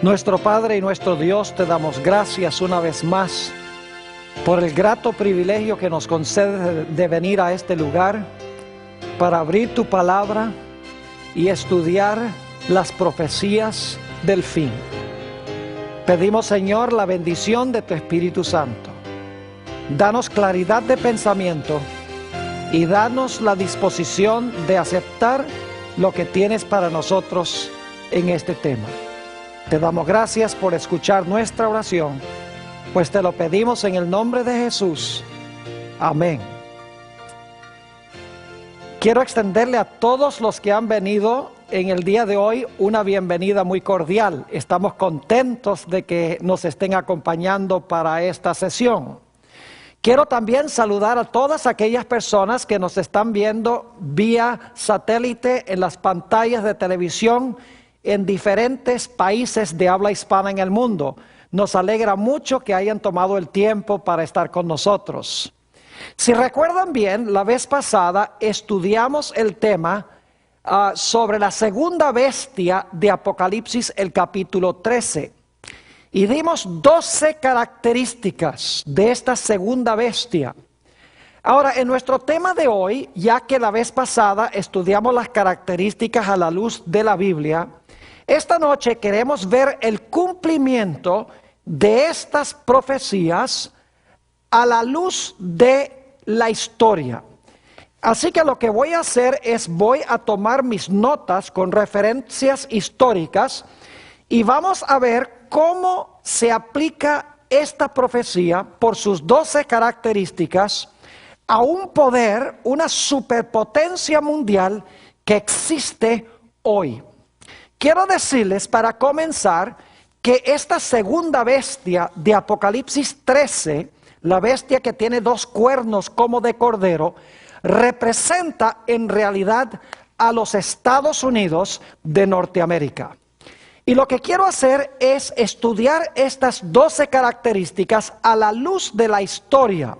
Nuestro Padre y nuestro Dios, te damos gracias una vez más por el grato privilegio que nos concedes de venir a este lugar para abrir tu palabra y estudiar las profecías del fin. Pedimos, Señor, la bendición de tu Espíritu Santo. Danos claridad de pensamiento y danos la disposición de aceptar lo que tienes para nosotros en este tema. Te damos gracias por escuchar nuestra oración, pues te lo pedimos en el nombre de Jesús. Amén. Quiero extenderle a todos los que han venido en el día de hoy una bienvenida muy cordial. Estamos contentos de que nos estén acompañando para esta sesión. Quiero también saludar a todas aquellas personas que nos están viendo vía satélite en las pantallas de televisión en diferentes países de habla hispana en el mundo. Nos alegra mucho que hayan tomado el tiempo para estar con nosotros. Si recuerdan bien, la vez pasada estudiamos el tema sobre la segunda bestia de Apocalipsis, el capítulo 13. Y dimos 12 características de esta segunda bestia. Ahora, en nuestro tema de hoy, ya que la vez pasada estudiamos las características a la luz de la Biblia, esta noche queremos ver el cumplimiento de estas profecías a la luz de la historia. Así que lo que voy a hacer es voy a tomar mis notas con referencias históricas y vamos a ver cómo se aplica esta profecía por sus 12 características a un poder, una superpotencia mundial que existe hoy. Quiero decirles para comenzar que esta segunda bestia de Apocalipsis 13, la bestia que tiene 2 cuernos como de cordero, representa en realidad a los Estados Unidos de Norteamérica. Y lo que quiero hacer es estudiar estas 12 características a la luz de la historia.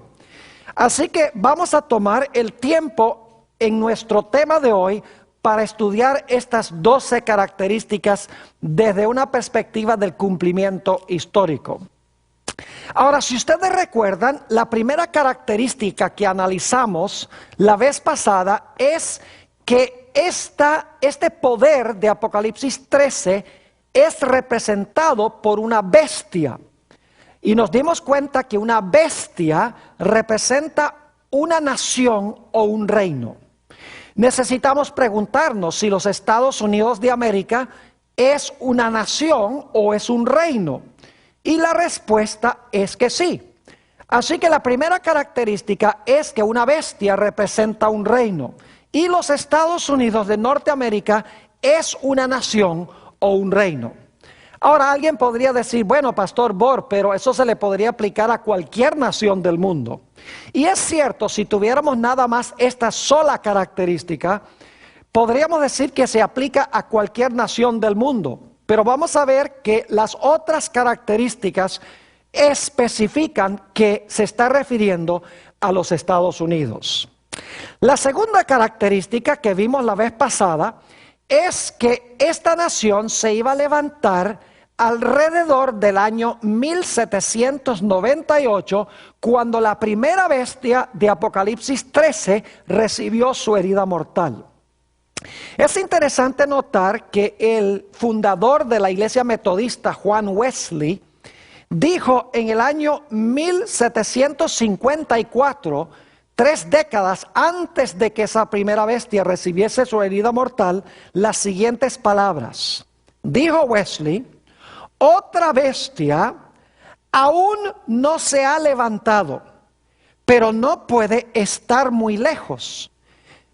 Así que vamos a tomar el tiempo en nuestro tema de hoy para estudiar estas 12 características desde una perspectiva del cumplimiento histórico. Ahora, si ustedes recuerdan, la primera característica que analizamos la vez pasada es que este poder de Apocalipsis 13 es representado por una bestia. Y nos dimos cuenta que una bestia representa una nación o un reino. Necesitamos preguntarnos si los Estados Unidos de América es una nación o es un reino. Y la respuesta es que sí. Así que la primera característica es que una bestia representa un reino. Y los Estados Unidos de Norteamérica es una nación o un reino. Ahora alguien podría decir, bueno, Pastor Bor, pero eso se le podría aplicar a cualquier nación del mundo. Y es cierto, si tuviéramos nada más esta sola característica, podríamos decir que se aplica a cualquier nación del mundo. Pero vamos a ver que las otras características especifican que se está refiriendo a los Estados Unidos. La segunda característica que vimos la vez pasada es que esta nación se iba a levantar alrededor del año 1798, cuando la primera bestia de Apocalipsis 13 recibió su herida mortal. Es interesante notar que el fundador de la iglesia metodista, Juan Wesley, dijo en el año 1754, 3 décadas antes de que esa primera bestia recibiese su herida mortal, las siguientes palabras. Dijo Wesley: otra bestia aún no se ha levantado, pero no puede estar muy lejos,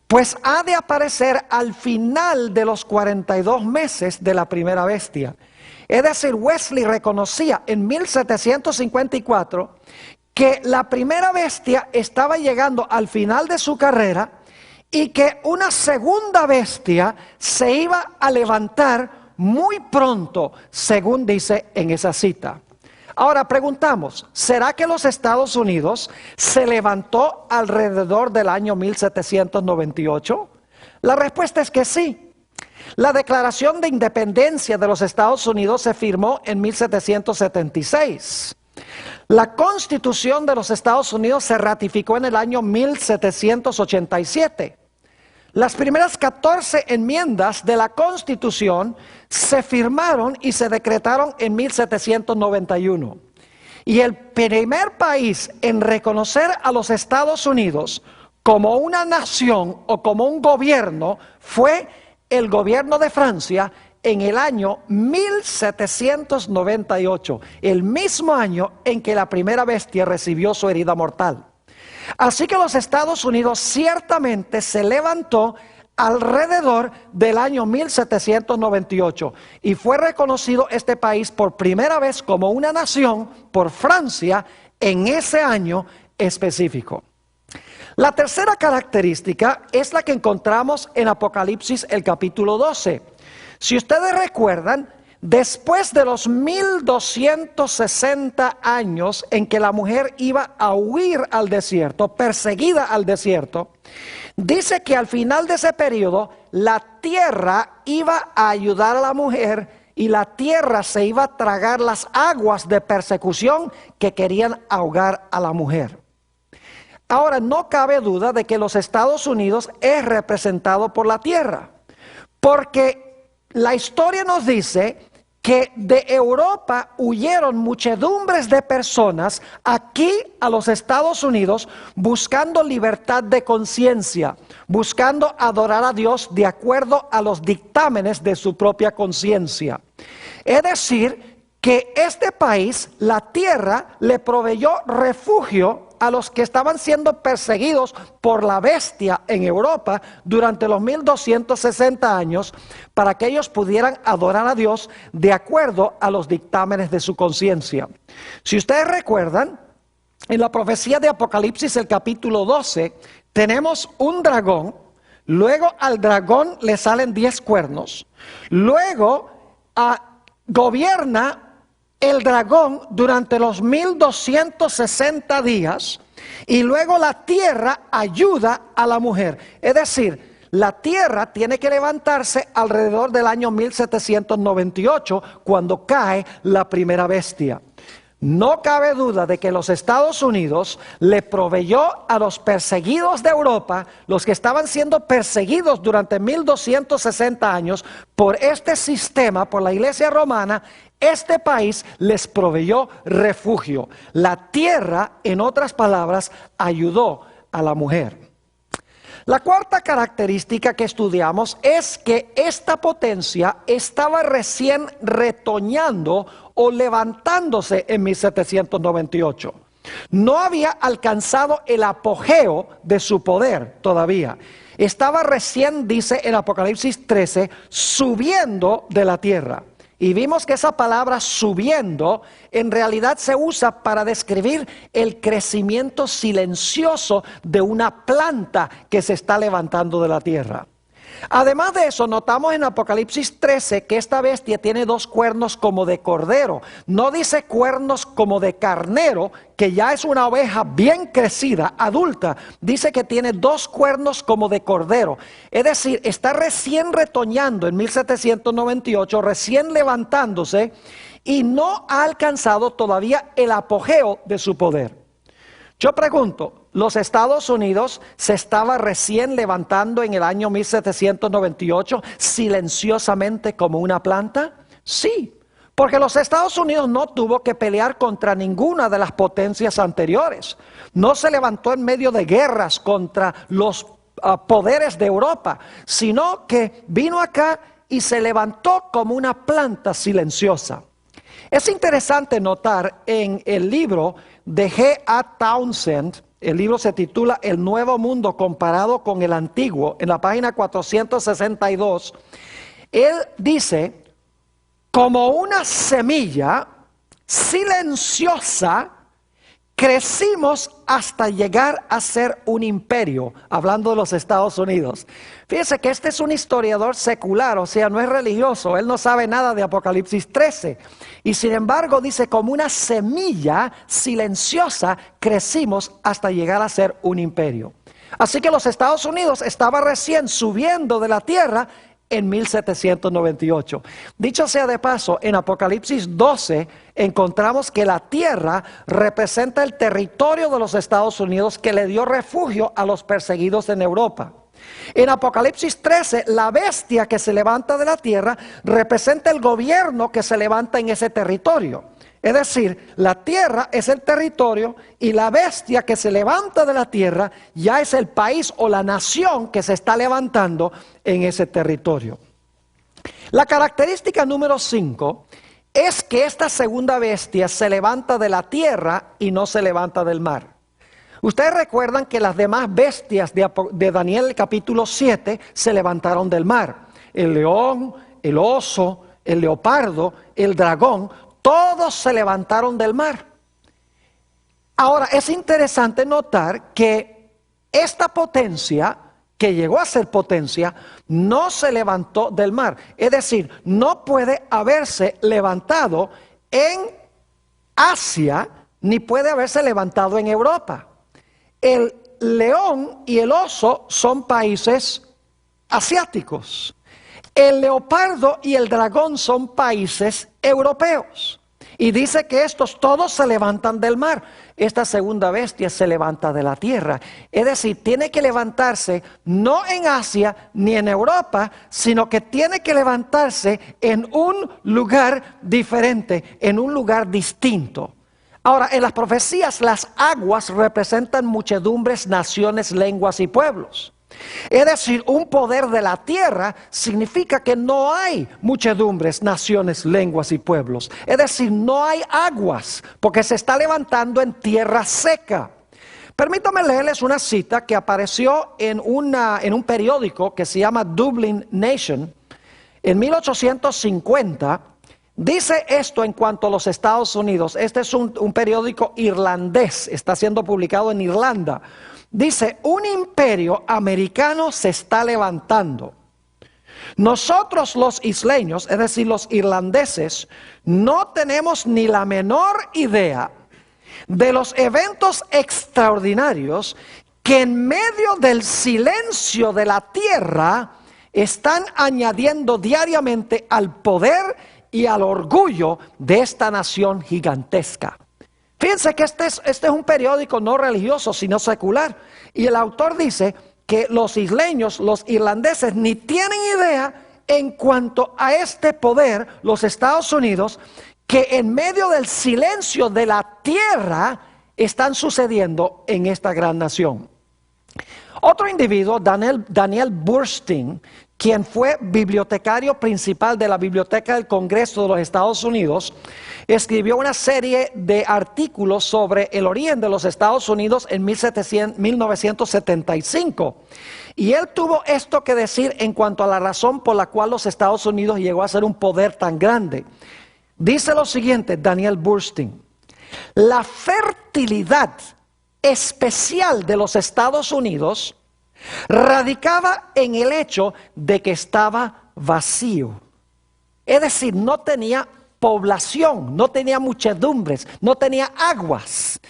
pues ha de aparecer al final de los 42 meses de la primera bestia. Es decir, Wesley reconocía en 1754 que la primera bestia estaba llegando al final de su carrera y que una segunda bestia se iba a levantar muy pronto, según dice en esa cita. Ahora preguntamos, ¿será que los Estados Unidos se levantó alrededor del año 1798? La respuesta es que sí. La Declaración de Independencia de los Estados Unidos se firmó en 1776. La Constitución de los Estados Unidos se ratificó en el año 1787. Las primeras 14 enmiendas de la Constitución se firmaron y se decretaron en 1791. Y el primer país en reconocer a los Estados Unidos como una nación o como un gobierno fue el gobierno de Francia en el año 1798, el mismo año en que la primera bestia recibió su herida mortal. Así que los Estados Unidos ciertamente se levantó alrededor del año 1798 y fue reconocido este país por primera vez como una nación por Francia en ese año específico. La tercera característica es la que encontramos en Apocalipsis el capítulo 12. Si ustedes recuerdan, después de los 1260 años en que la mujer iba a huir al desierto, perseguida al desierto, dice que al final de ese periodo la tierra iba a ayudar a la mujer y la tierra se iba a tragar las aguas de persecución que querían ahogar a la mujer. Ahora, no cabe duda de que los Estados Unidos es representado por la tierra, porque la historia nos dice que de Europa huyeron muchedumbres de personas aquí a los Estados Unidos buscando libertad de conciencia, buscando adorar a Dios de acuerdo a los dictámenes de su propia conciencia. Es decir, que este país, la tierra, le proveyó refugio a los que estaban siendo perseguidos por la bestia en Europa durante los 1260 años para que ellos pudieran adorar a Dios de acuerdo a los dictámenes de su conciencia. Si ustedes recuerdan, en la profecía de Apocalipsis, el capítulo 12, tenemos un dragón, luego al dragón le salen 10 cuernos, luego gobierna el dragón durante los 1260 días y luego la tierra ayuda a la mujer. Es decir, la tierra tiene que levantarse alrededor del año 1798 cuando cae la primera bestia. No cabe duda de que los Estados Unidos le proveyó a los perseguidos de Europa, los que estaban siendo perseguidos durante 1260 años por este sistema, por la Iglesia Romana. Este país les proveyó refugio. La tierra, en otras palabras, ayudó a la mujer. La cuarta característica que estudiamos es que esta potencia estaba recién retoñando o levantándose en 1798. No había alcanzado el apogeo de su poder todavía. Estaba recién, dice en Apocalipsis 13, subiendo de la tierra. Y vimos que esa palabra subiendo en realidad se usa para describir el crecimiento silencioso de una planta que se está levantando de la tierra. Además de eso, notamos en Apocalipsis 13 que esta bestia tiene 2 cuernos como de cordero. No dice cuernos como de carnero, que ya es una oveja bien crecida, adulta. Dice que tiene 2 cuernos como de cordero. Es decir, está recién retoñando en 1798, recién levantándose y no ha alcanzado todavía el apogeo de su poder. Yo pregunto, ¿los Estados Unidos se estaba recién levantando en el año 1798 silenciosamente como una planta? Sí, porque los Estados Unidos no tuvo que pelear contra ninguna de las potencias anteriores. No se levantó en medio de guerras contra los poderes de Europa, sino que vino acá y se levantó como una planta silenciosa. Es interesante notar en el libro de G.A. Townsend, el libro se titula El Nuevo Mundo comparado con el Antiguo, en la página 462, él dice, como una semilla silenciosa, crecimos hasta llegar a ser un imperio, hablando de los Estados Unidos. Fíjese que este es un historiador secular, o sea, no es religioso, él no sabe nada de Apocalipsis 13. Y sin embargo dice, como una semilla silenciosa, crecimos hasta llegar a ser un imperio. Así que los Estados Unidos estaban recién subiendo de la tierra en 1798. Dicho sea de paso, en Apocalipsis 12 encontramos que la tierra representa el territorio de los Estados Unidos que le dio refugio a los perseguidos en Europa. En Apocalipsis 13, la bestia que se levanta de la tierra representa el gobierno que se levanta en ese territorio. Es decir, la tierra es el territorio y la bestia que se levanta de la tierra ya es el país o la nación que se está levantando en ese territorio. La característica número 5 es que esta segunda bestia se levanta de la tierra y no se levanta del mar. Ustedes recuerdan que las demás bestias de Daniel capítulo 7 se levantaron del mar. El león, el oso, el leopardo, el dragón, todos se levantaron del mar. Ahora, es interesante notar que esta potencia, que llegó a ser potencia, no se levantó del mar. Es decir, no puede haberse levantado en Asia, ni puede haberse levantado en Europa. El león y el oso son países asiáticos. El leopardo y el dragón son países europeos. Y dice que estos todos se levantan del mar. Esta segunda bestia se levanta de la tierra. Es decir, tiene que levantarse no en Asia ni en Europa, sino que tiene que levantarse en un lugar diferente, en un lugar distinto. Ahora, en las profecías, las aguas representan muchedumbres, naciones, lenguas y pueblos. Es decir, un poder de la tierra significa que no hay muchedumbres, naciones, lenguas y pueblos. Es decir, no hay aguas, porque se está levantando en tierra seca. Permítanme leerles una cita que apareció en un periódico que se llama Dublin Nation en 1850. Dice esto en cuanto a los Estados Unidos. Este es un periódico irlandés, está siendo publicado en Irlanda. Dice, un imperio americano se está levantando. Nosotros los isleños, es decir, los irlandeses, no tenemos ni la menor idea de los eventos extraordinarios que en medio del silencio de la tierra están añadiendo diariamente al poder y al orgullo de esta nación gigantesca. Fíjense que este es un periódico no religioso, sino secular. Y el autor dice que los isleños, los irlandeses, ni tienen idea en cuanto a este poder, los Estados Unidos, que en medio del silencio de la tierra están sucediendo en esta gran nación. Otro individuo, Daniel Boorstin, quien fue bibliotecario principal de la Biblioteca del Congreso de los Estados Unidos, escribió una serie de artículos sobre el origen de los Estados Unidos en 1975. Y él tuvo esto que decir en cuanto a la razón por la cual los Estados Unidos llegó a ser un poder tan grande. Dice lo siguiente, Daniel Boorstin: la fertilidad especial de los Estados Unidos radicaba en el hecho de que estaba vacío. Es decir, no tenía población, no tenía muchedumbres, no tenía aguas.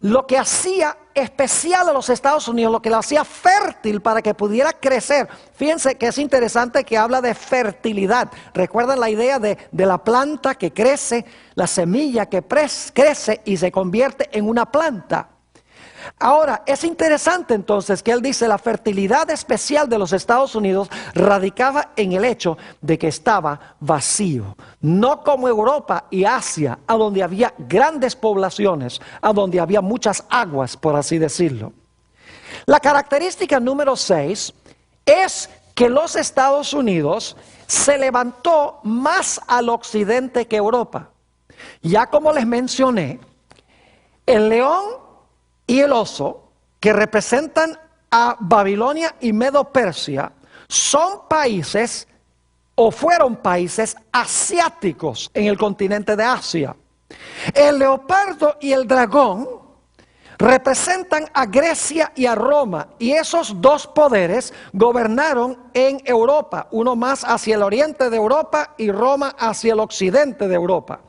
Lo que hacía especial a los Estados Unidos, lo que lo hacía fértil para que pudiera crecer. Fíjense que es interesante que habla de fertilidad. ¿Recuerdan la idea de la planta que crece, la semilla que crece y se convierte en una planta? Ahora, es interesante entonces que él dice la fertilidad especial de los Estados Unidos radicaba en el hecho de que estaba vacío. No como Europa y Asia, a donde había grandes poblaciones, a donde había muchas aguas, por así decirlo. La característica número 6 es que los Estados Unidos se levantó más al occidente que Europa. Ya como les mencioné, el león y el oso, que representan a Babilonia y Medo-Persia, son países o fueron países asiáticos en el continente de Asia. El leopardo y el dragón representan a Grecia y a Roma, y esos dos poderes gobernaron en Europa, uno más hacia el oriente de Europa y Roma hacia el occidente de Europa.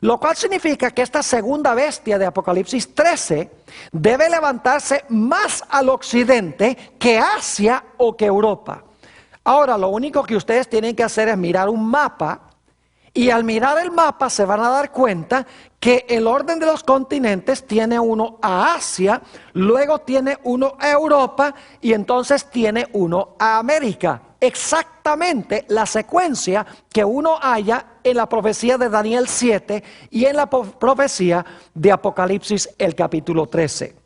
Lo cual significa que esta segunda bestia de Apocalipsis 13 debe levantarse más al occidente que Asia o que Europa. Ahora, lo único que ustedes tienen que hacer es mirar un mapa, y al mirar el mapa se van a dar cuenta que el orden de los continentes tiene uno a Asia, luego tiene uno a Europa y entonces tiene uno a América. Exactamente la secuencia que uno halla en la profecía de Daniel 7 y en la profecía de Apocalipsis el capítulo 13.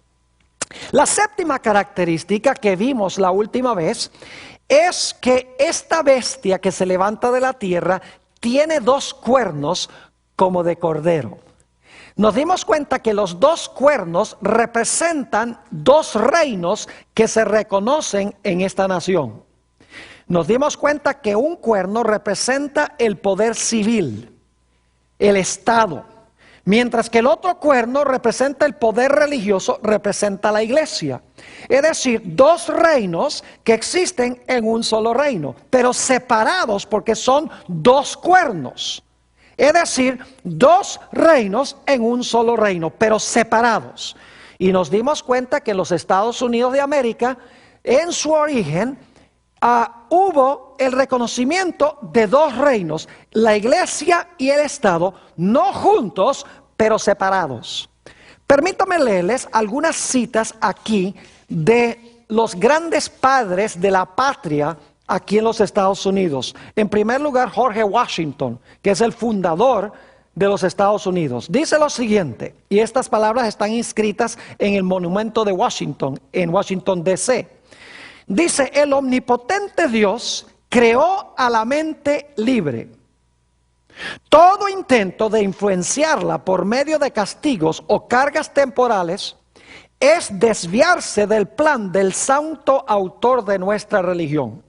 La séptima característica que vimos la última vez es que esta bestia que se levanta de la tierra tiene dos cuernos como de cordero. Nos dimos cuenta que los dos cuernos representan dos reinos que se reconocen en esta nación. Nos dimos cuenta que un cuerno representa el poder civil, el Estado, mientras que el otro cuerno representa el poder religioso, representa la iglesia. Es decir, dos reinos que existen en un solo reino, pero separados porque son dos cuernos. Es decir, dos reinos en un solo reino, pero separados. Y nos dimos cuenta que en los Estados Unidos de América, en su origen, hubo el reconocimiento de dos reinos, la iglesia y el Estado, no juntos, pero separados. Permítanme leerles algunas citas aquí de los grandes padres de la patria aquí en los Estados Unidos. En primer lugar, George Washington, que es el fundador de los Estados Unidos. Dice lo siguiente, y estas palabras están inscritas en el monumento de Washington, en Washington, D.C. Dice: el omnipotente Dios creó a la mente libre. Todo intento de influenciarla por medio de castigos o cargas temporales es desviarse del plan del santo autor de nuestra religión.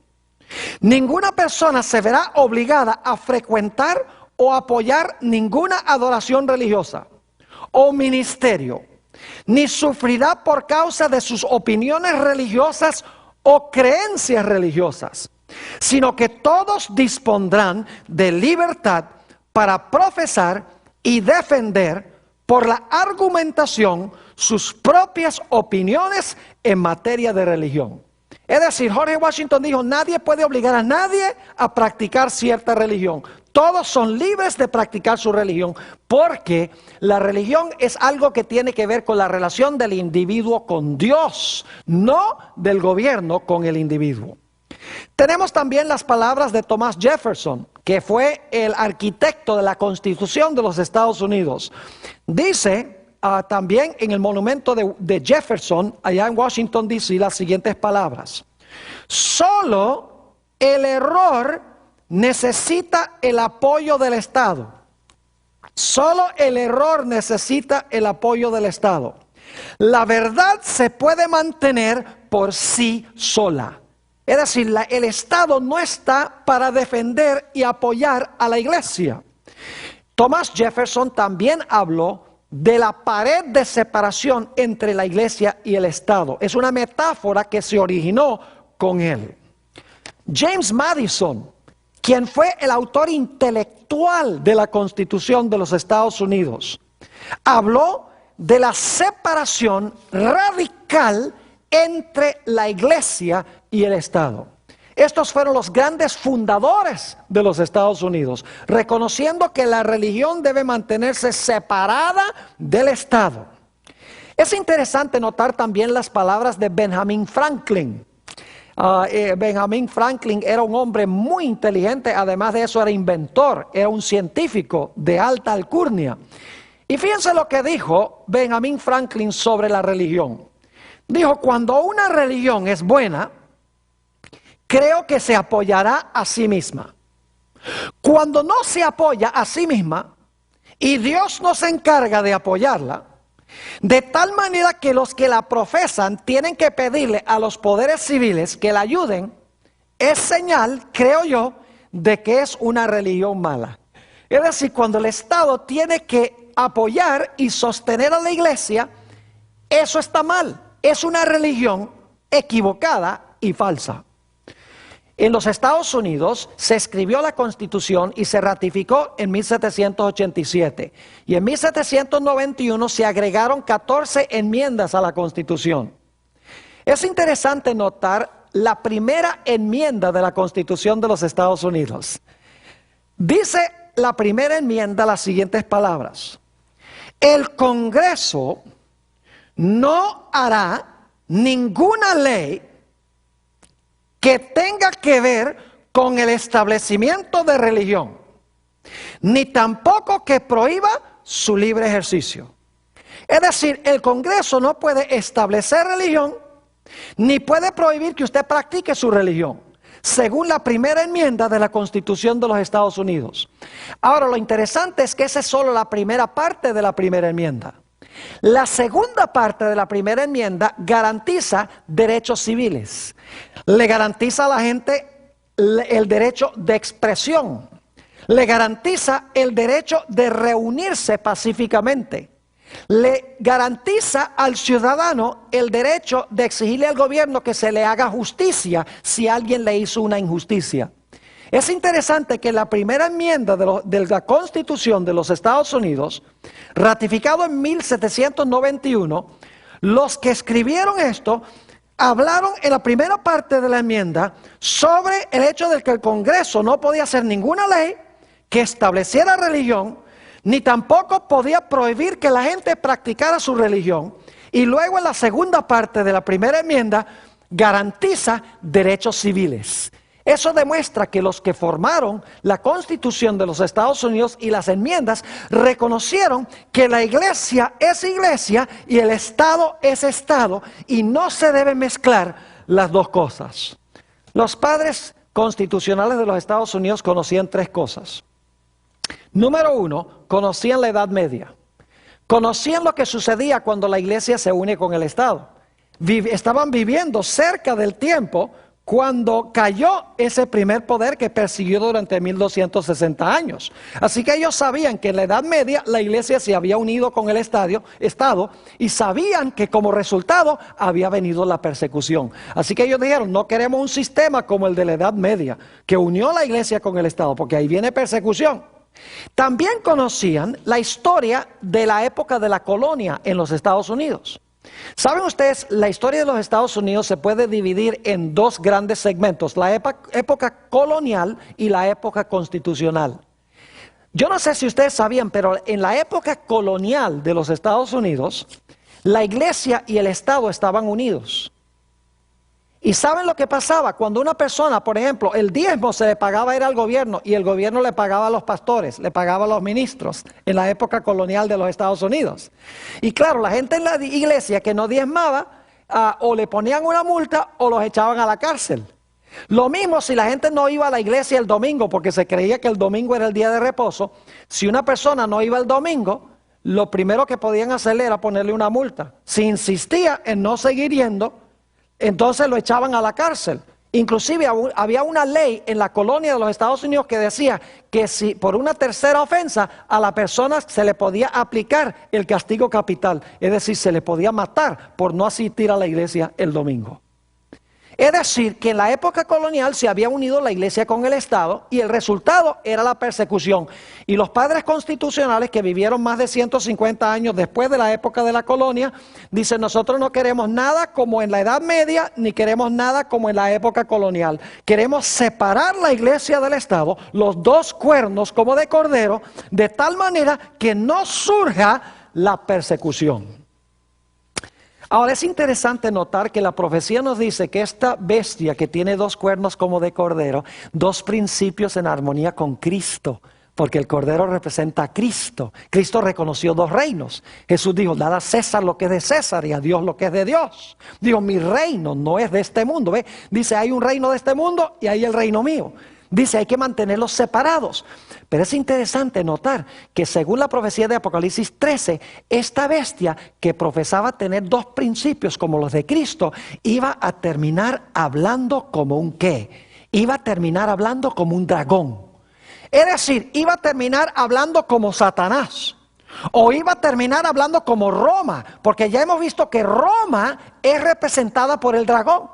Ninguna persona se verá obligada a frecuentar o apoyar ninguna adoración religiosa o ministerio, ni sufrirá por causa de sus opiniones religiosas o creencias religiosas, sino que todos dispondrán de libertad para profesar y defender por la argumentación sus propias opiniones en materia de religión. Es decir, George Washington dijo: nadie puede obligar a nadie a practicar cierta religión. Todos son libres de practicar su religión, porque la religión es algo que tiene que ver con la relación del individuo con Dios, no del gobierno con el individuo. Tenemos también las palabras de Thomas Jefferson, que fue el arquitecto de la Constitución de los Estados Unidos. Dice también en el monumento de Jefferson, allá en Washington, D.C., las siguientes palabras: solo el error necesita el apoyo del Estado. Solo el error necesita el apoyo del Estado. La verdad se puede mantener por sí sola. Es decir, el Estado no está para defender y apoyar a la iglesia. Thomas Jefferson también habló de la pared de separación entre la iglesia y el Estado. Es una metáfora que se originó con él. James Madison, quien fue el autor intelectual de la Constitución de los Estados Unidos, habló de la separación radical entre la iglesia y el Estado. Estos fueron los grandes fundadores de los Estados Unidos, reconociendo que la religión debe mantenerse separada del Estado. Es interesante notar también las palabras de Benjamin Franklin. Benjamin Franklin era un hombre muy inteligente, además de eso era inventor, era un científico de alta alcurnia. Y fíjense lo que dijo Benjamin Franklin sobre la religión. Dijo: cuando una religión es buena, creo que se apoyará a sí misma. Cuando no se apoya a sí misma y Dios no se encarga de apoyarla, de tal manera que los que la profesan tienen que pedirle a los poderes civiles que la ayuden, es señal, creo yo, de que es una religión mala. Es decir, cuando el Estado tiene que apoyar y sostener a la iglesia, eso está mal. Es una religión equivocada y falsa. En los Estados Unidos se escribió la Constitución y se ratificó en 1787. Y en 1791 se agregaron 14 enmiendas a la Constitución. Es interesante notar la primera enmienda de la Constitución de los Estados Unidos. Dice la primera enmienda las siguientes palabras: el Congreso no hará ninguna ley que tenga que ver con el establecimiento de religión, ni tampoco que prohíba su libre ejercicio. Es decir, el Congreso no puede establecer religión, ni puede prohibir que usted practique su religión, según la primera enmienda de la Constitución de los Estados Unidos. Ahora, lo interesante es que esa es solo la primera parte de la primera enmienda. La segunda parte de la primera enmienda garantiza derechos civiles. Le garantiza a la gente el derecho de expresión. Le garantiza el derecho de reunirse pacíficamente. Le garantiza al ciudadano el derecho de exigirle al gobierno que se le haga justicia si alguien le hizo una injusticia. Es interesante que la primera enmienda de la Constitución de los Estados Unidos, ratificado en 1791, los que escribieron esto hablaron en la primera parte de la enmienda sobre el hecho de que el Congreso no podía hacer ninguna ley que estableciera religión, ni tampoco podía prohibir que la gente practicara su religión. Y luego en la segunda parte de la primera enmienda garantiza derechos civiles. Eso demuestra que los que formaron la Constitución de los Estados Unidos y las enmiendas reconocieron que la iglesia es iglesia y el Estado es Estado, y no se deben mezclar las dos cosas. Los padres constitucionales de los Estados Unidos conocían tres cosas. Número uno, conocían la Edad Media. Conocían lo que sucedía cuando la iglesia se une con el Estado. Estaban viviendo cerca del tiempo cuando cayó ese primer poder que persiguió durante 1260 años. Así que ellos sabían que en la Edad Media la iglesia se había unido con el Estado y sabían que como resultado había venido la persecución. Así que ellos dijeron, no queremos un sistema como el de la Edad Media, que unió la iglesia con el Estado, porque ahí viene persecución. También conocían la historia de la época de la colonia en los Estados Unidos. ¿Saben ustedes? La historia de los Estados Unidos se puede dividir en dos grandes segmentos: la época colonial y la época constitucional. Yo no sé si ustedes sabían, pero en la época colonial de los Estados Unidos, la iglesia y el Estado estaban unidos. ¿Y saben lo que pasaba? Cuando una persona, por ejemplo, el diezmo se le pagaba era al gobierno y el gobierno le pagaba a los pastores, le pagaba a los ministros en la época colonial de los Estados Unidos. Y claro, la gente en la iglesia que no diezmaba, o le ponían una multa o los echaban a la cárcel. Lo mismo si la gente no iba a la iglesia el domingo, porque se creía que el domingo era el día de reposo. Si una persona no iba el domingo, lo primero que podían hacerle era ponerle una multa. Si insistía en no seguir yendo, entonces lo echaban a la cárcel. Inclusive había una ley en la colonia de los Estados Unidos que decía que si por una tercera ofensa a la persona se le podía aplicar el castigo capital, es decir, se le podía matar por no asistir a la iglesia el domingo. Es decir, que en la época colonial se había unido la iglesia con el Estado y el resultado era la persecución. Y los padres constitucionales, que vivieron más de 150 años después de la época de la colonia, dicen: nosotros no queremos nada como en la Edad Media, ni queremos nada como en la época colonial. Queremos separar la iglesia del Estado, los dos cuernos como de cordero, de tal manera que no surja la persecución. Ahora es interesante notar que la profecía nos dice que esta bestia que tiene dos cuernos como de cordero, dos principios en armonía con Cristo, porque el cordero representa a Cristo. Cristo reconoció dos reinos. Jesús dijo: dad a César lo que es de César y a Dios lo que es de Dios. Dijo: mi reino no es de este mundo. ¿Ve? Dice: hay un reino de este mundo y hay el reino mío. Dice: hay que mantenerlos separados. Pero es interesante notar que según la profecía de Apocalipsis 13, esta bestia que profesaba tener dos principios como los de Cristo, iba a terminar hablando como un ¿qué? Iba a terminar hablando como un dragón. Es decir, iba a terminar hablando como Satanás. O iba a terminar hablando como Roma, porque ya hemos visto que Roma es representada por el dragón.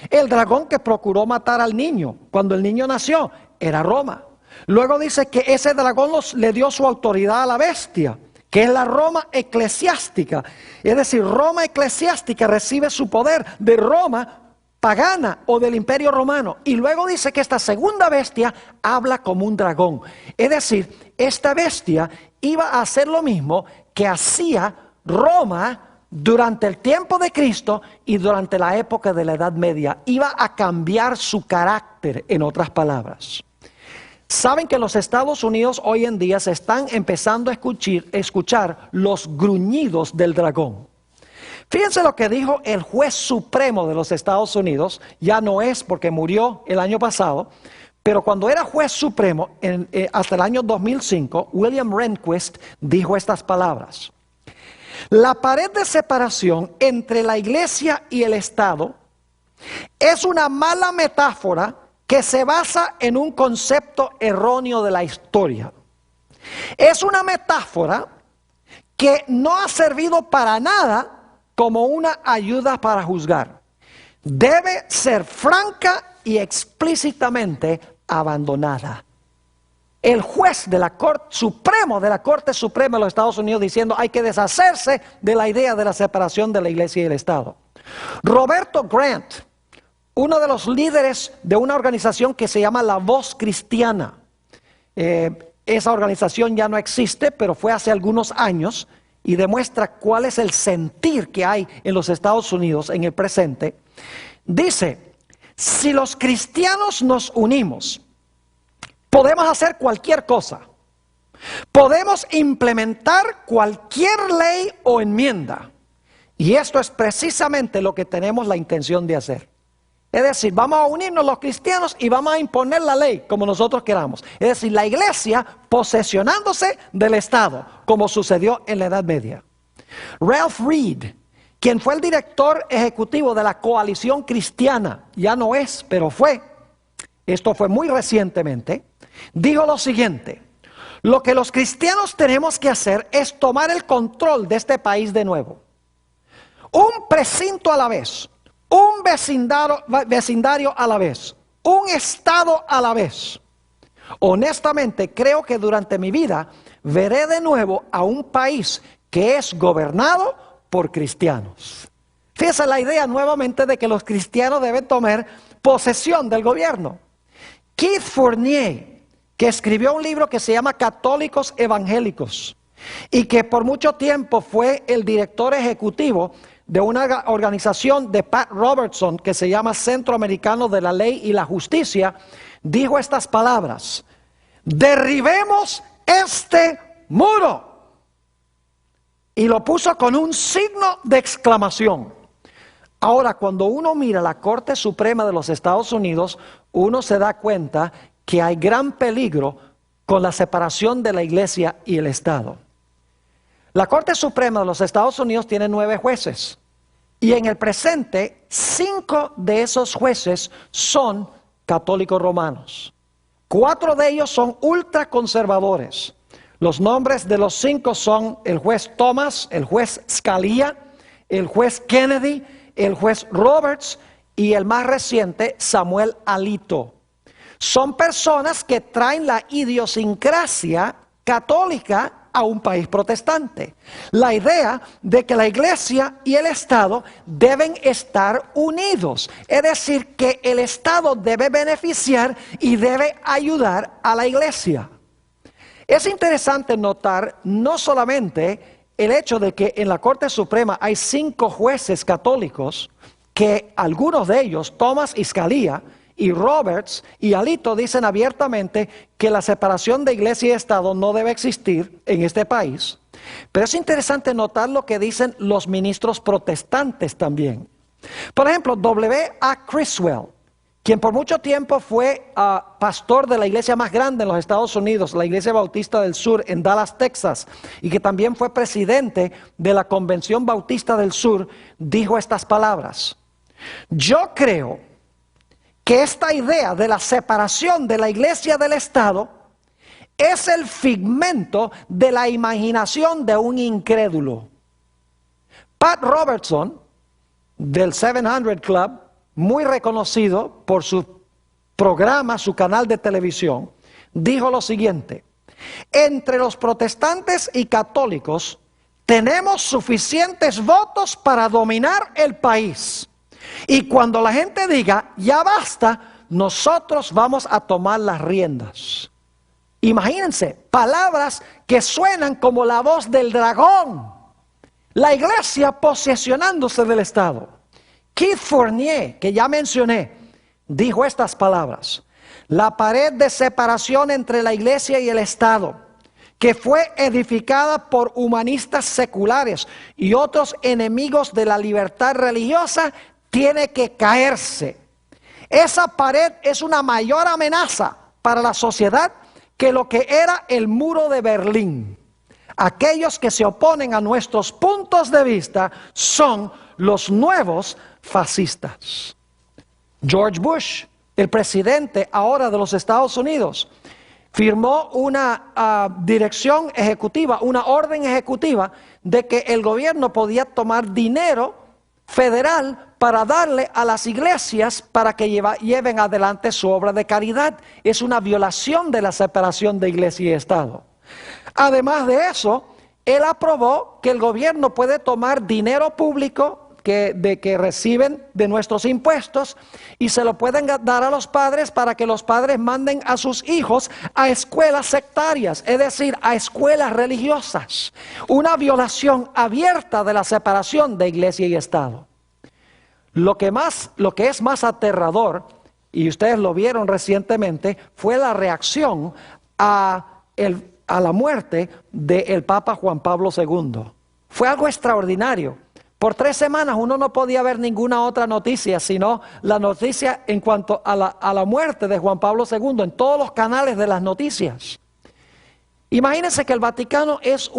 El dragón que procuró matar al niño cuando el niño nació era Roma. Luego dice que ese dragón le dio su autoridad a la bestia, que es la Roma eclesiástica. Es decir, Roma eclesiástica recibe su poder de Roma pagana o del Imperio Romano. Y luego dice que esta segunda bestia habla como un dragón. Es decir, esta bestia iba a hacer lo mismo que hacía Roma durante el tiempo de Cristo y durante la época de la Edad Media. Iba a cambiar su carácter, en otras palabras. Saben que los Estados Unidos hoy en día se están empezando a escuchar los gruñidos del dragón. Fíjense lo que dijo el juez supremo de los Estados Unidos. Ya no es porque murió el año pasado, pero cuando era juez supremo hasta el año 2005, William Rehnquist dijo estas palabras: la pared de separación entre la iglesia y el Estado es una mala metáfora que se basa en un concepto erróneo de la historia. Es una metáfora que no ha servido para nada como una ayuda para juzgar. Debe ser franca y explícitamente abandonada. El juez de la Corte Supremo, de la Corte Suprema de los Estados Unidos, diciendo hay que deshacerse de la idea de la separación de la iglesia y el Estado. Roberto Grant, uno de los líderes de una organización que se llama La Voz Cristiana. Esa organización ya no existe, pero fue hace algunos años y demuestra cuál es el sentir que hay en los Estados Unidos en el presente. Dice, si los cristianos nos unimos, podemos hacer cualquier cosa. Podemos implementar cualquier ley o enmienda. Y esto es precisamente lo que tenemos la intención de hacer. Es decir, vamos a unirnos los cristianos y vamos a imponer la ley como nosotros queramos. Es decir, la iglesia posesionándose del Estado, como sucedió en la Edad Media. Ralph Reed, quien fue el director ejecutivo de la Coalición Cristiana, ya no es, pero fue, esto fue muy recientemente, dijo lo siguiente: lo que los cristianos tenemos que hacer es tomar el control de este país de nuevo. Un precinto a la vez. Un vecindario a la vez, un estado a la vez. Honestamente, creo que durante mi vida veré de nuevo a un país que es gobernado por cristianos. Fíjense la idea nuevamente de que los cristianos deben tomar posesión del gobierno. Keith Fournier, que escribió un libro que se llama Católicos Evangélicos y que por mucho tiempo fue el director ejecutivo de una organización de Pat Robertson que se llama Centro Americano de la Ley y la Justicia, dijo estas palabras: derribemos este muro. Y lo puso con un signo de exclamación. Ahora, cuando uno mira la Corte Suprema de los Estados Unidos, uno se da cuenta que hay gran peligro con la separación de la iglesia y el Estado. La Corte Suprema de los Estados Unidos tiene 9 jueces y en el presente 5 de esos jueces son católicos romanos. 4 de ellos son ultraconservadores. Los nombres de los 5 son el juez Thomas, el juez Scalia, el juez Kennedy, el juez Roberts y el más reciente Samuel Alito. Son personas que traen la idiosincrasia católica a un país protestante. La idea de que la iglesia y el Estado deben estar unidos. Es decir, que el Estado debe beneficiar y debe ayudar a la iglesia. Es interesante notar no solamente el hecho de que en la Corte Suprema hay 5 jueces católicos, que algunos de ellos, Thomas y Scalia, y Roberts y Alito, dicen abiertamente que la separación de iglesia y Estado no debe existir en este país. Pero es interesante notar lo que dicen los ministros protestantes también. Por ejemplo, W.A. Criswell, quien por mucho tiempo fue pastor de la iglesia más grande en los Estados Unidos, la Iglesia Bautista del Sur en Dallas, Texas, y que también fue presidente de la Convención Bautista del Sur, dijo estas palabras: yo creo que esta idea de la separación de la iglesia del Estado es el figmento de la imaginación de un incrédulo. Pat Robertson, del 700 Club, muy reconocido por su programa, su canal de televisión, dijo lo siguiente: entre los protestantes y católicos tenemos suficientes votos para dominar el país. Y cuando la gente diga, ya basta, nosotros vamos a tomar las riendas. Imagínense, palabras que suenan como la voz del dragón. La iglesia posesionándose del Estado. Keith Fournier, que ya mencioné, dijo estas palabras: la pared de separación entre la iglesia y el Estado, que fue edificada por humanistas seculares y otros enemigos de la libertad religiosa, tiene que caerse. Esa pared es una mayor amenaza para la sociedad que lo que era el muro de Berlín. Aquellos que se oponen a nuestros puntos de vista son los nuevos fascistas. George Bush, el presidente ahora de los Estados Unidos, firmó una dirección ejecutiva, una orden ejecutiva de que el gobierno podía tomar dinero federal para darle a las iglesias para que lleven adelante su obra de caridad. Es una violación de la separación de iglesia y Estado. Además de eso, él aprobó que el gobierno puede tomar dinero público que reciben de nuestros impuestos y se lo pueden dar a los padres para que los padres manden a sus hijos a escuelas sectarias, es decir, a escuelas religiosas. Una violación abierta de la separación de iglesia y Estado. Lo que es más aterrador, y ustedes lo vieron recientemente, fue la reacción a la muerte del Papa Juan Pablo II. Fue algo extraordinario. Por 3 semanas uno no podía ver ninguna otra noticia, sino la noticia en cuanto a la muerte de Juan Pablo II en todos los canales de las noticias. Imagínense que el Vaticano es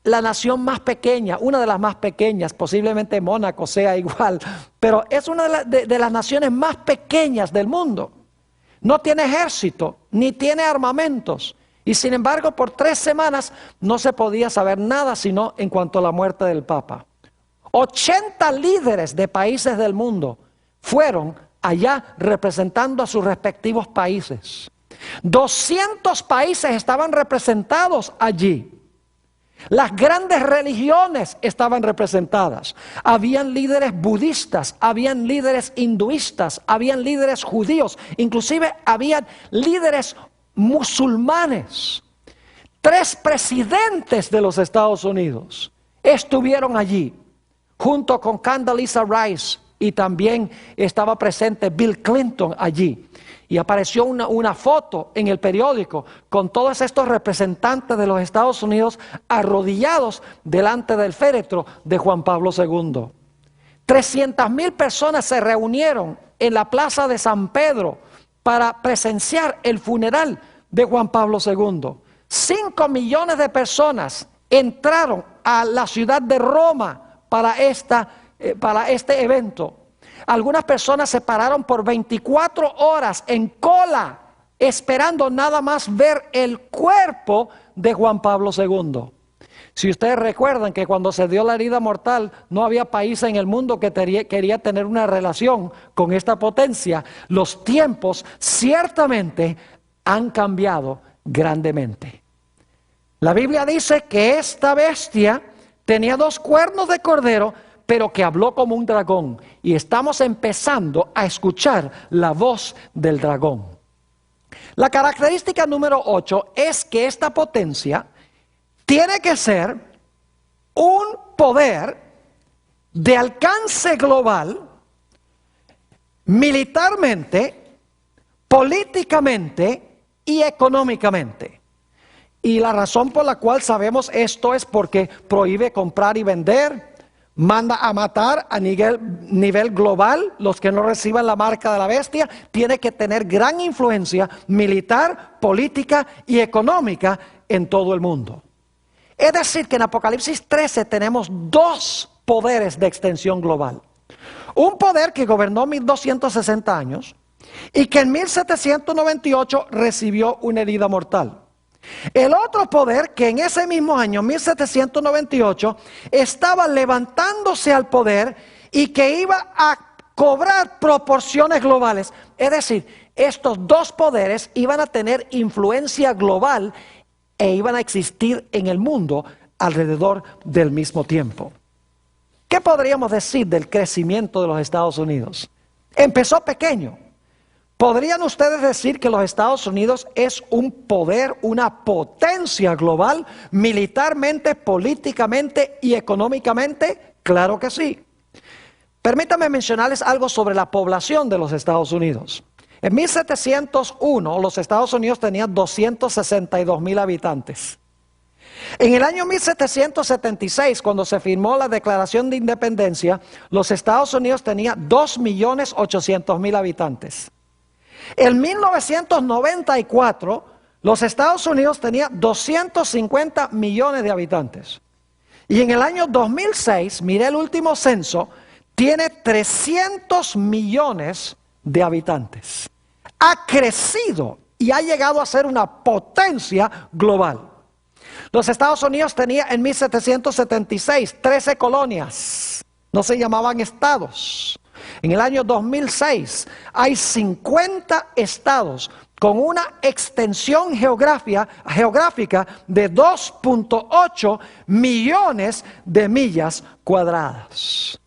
la nación más pequeña, una de las más pequeñas, posiblemente Mónaco sea igual, pero es una de las naciones más pequeñas del mundo. No tiene ejército, ni tiene armamentos, y sin embargo por 3 semanas no se podía saber nada sino en cuanto a la muerte del Papa. 80 líderes de países del mundo fueron allá representando a sus respectivos países. 200 países estaban representados allí. Las grandes religiones estaban representadas. Habían líderes budistas, habían líderes hinduistas, habían líderes judíos, inclusive habían líderes musulmanes. 3 presidentes de los Estados Unidos estuvieron allí, junto con Condoleezza Rice, y también estaba presente Bill Clinton allí. Y apareció una foto en el periódico con todos estos representantes de los Estados Unidos arrodillados delante del féretro de Juan Pablo II. 300,000 personas se reunieron en la plaza de San Pedro para presenciar el funeral de Juan Pablo II. 5 millones de personas entraron a la ciudad de Roma para este evento. Algunas personas se pararon por 24 horas en cola, esperando nada más ver el cuerpo de Juan Pablo II. Si ustedes recuerdan que cuando se dio la herida mortal, no había país en el mundo que quería tener una relación con esta potencia. Los tiempos ciertamente han cambiado grandemente. La Biblia dice que esta bestia tenía 2 cuernos de cordero, pero que habló como un dragón. Y estamos empezando a escuchar la voz del dragón. La característica número 8 es que esta potencia tiene que ser un poder de alcance global, militarmente, políticamente y económicamente. Y la razón por la cual sabemos esto es porque prohíbe comprar y vender, manda a matar a nivel global los que no reciban la marca de la bestia, tiene que tener gran influencia militar, política y económica en todo el mundo. Es decir, que en Apocalipsis 13 tenemos 2 poderes de extensión global. Un poder que gobernó 1260 años y que en 1798 recibió una herida mortal. El otro poder que en ese mismo año, 1798, estaba levantándose al poder y que iba a cobrar proporciones globales. Es decir, estos 2 poderes iban a tener influencia global e iban a existir en el mundo alrededor del mismo tiempo. ¿Qué podríamos decir del crecimiento de los Estados Unidos? Empezó pequeño. ¿Podrían ustedes decir que los Estados Unidos es un poder, una potencia global, militarmente, políticamente y económicamente? Claro que sí. Permítanme mencionarles algo sobre la población de los Estados Unidos. En 1701 los Estados Unidos tenían 262,000 habitantes. En el año 1776, cuando se firmó la Declaración de Independencia, los Estados Unidos tenían 2,800,000 habitantes. En 1994, los Estados Unidos tenían 250 millones de habitantes. Y en el año 2006, miré el último censo, tiene 300 millones de habitantes. Ha crecido y ha llegado a ser una potencia global. Los Estados Unidos tenían en 1776 13 colonias, no se llamaban estados. En el año 2006 hay 50 estados con una extensión geográfica de 2,8 millones de millas cuadradas.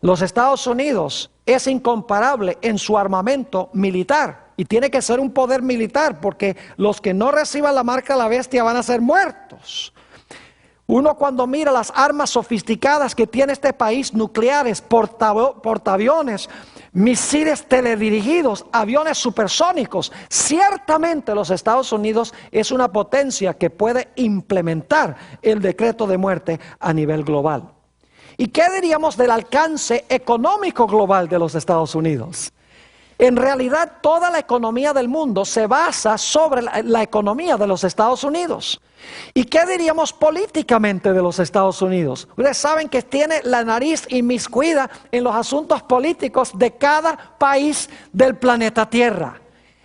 Los Estados Unidos es incomparable en su armamento militar y tiene que ser un poder militar porque los que no reciban la marca de la bestia van a ser muertos. Uno cuando mira las armas sofisticadas que tiene este país, nucleares, portaaviones, misiles teledirigidos, aviones supersónicos, ciertamente los Estados Unidos es una potencia que puede implementar el decreto de muerte a nivel global. ¿Y qué diríamos del alcance económico global de los Estados Unidos? En realidad, toda la economía del mundo se basa sobre la economía de los Estados Unidos. ¿Y qué diríamos políticamente de los Estados Unidos? Ustedes saben que tiene la nariz inmiscuida en los asuntos políticos de cada país del planeta Tierra.